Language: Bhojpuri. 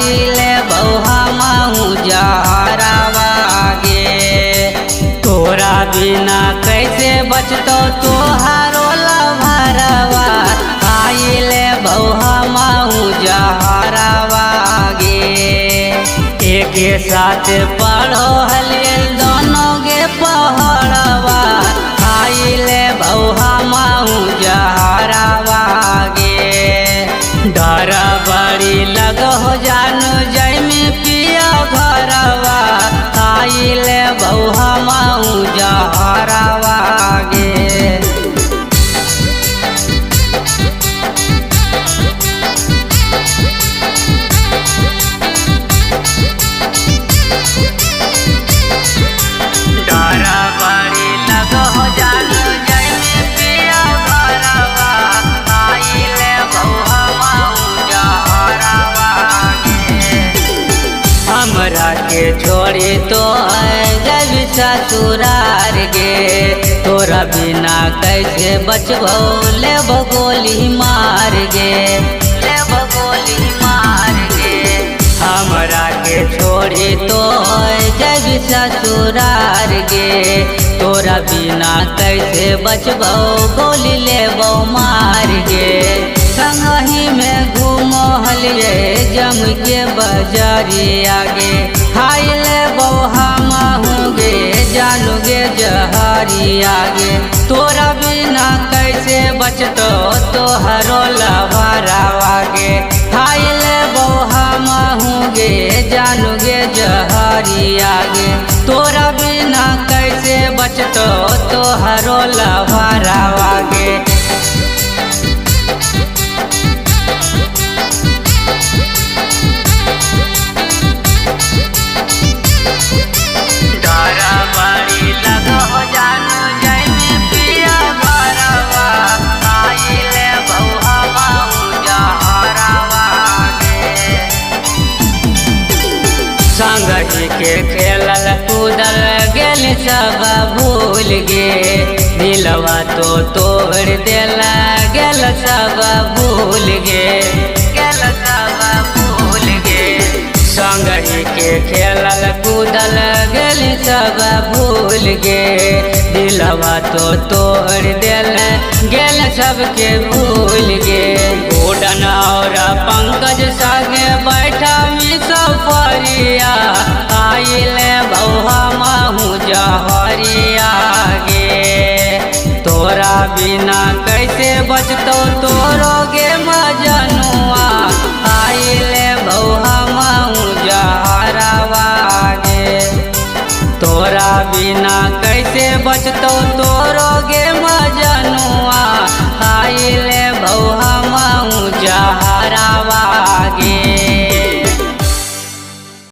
खाइले बौहा माहू जहरावा गे। तोरा बिना कैसे बचतो तोहारो लभरवा, खाइले बौहा माहू जहरावा गे। एक साथ पढ़ो हलियल दोनों गे पहड़वा, खाइले बौहा माहू जहरावा गे। डर बड़ी लगो जानू जय में पिया घरवा, खाइले बौहा माहू जहरावा गे। हमरा के छोड़ी तो जब ससुरार गे। तोरा बिना कैसे बचबो ले गोली मार गे, ले गोली मार गे। हमरा के छोड़ी तो जब ससुरार गे। तोरा बिना कैसे बचबो गोली लेबो मार गे। संगही में घूमो हलिए जम के बजरिया गे, खाइले बौहा माहू गे जानू गे जहरिया गे। तोरा बिना कैसे बचतो तोहरो लभरवा गे, खाइले बौहा माहू गे जानू गे जहरिया गे। तोरा बिना कैसे बचतो तोहरो लभरवा गे। संगही के खेलल कूदल गेल सब भूल गे। दिलवा तो तोड़ देला गेल सब भूल गे, गेल सब भूल गे। संगही के खेलल कूदल गेल सब भूल गे। दिलवा तो तोड़ देल गेल सबके भूल गे। गोडन और पंकज संगे बैठा सफरिया, आइले बौहा माहू जहरिया गे। तोरा बिना कैसे बचतो तोरो गे मजनुआ, आइले बौहा माहू जहरावा गे। तोरा बिना कैसे बचतो तोरो गे मजनुआ, आइले बौहा माहू जहरावा गे।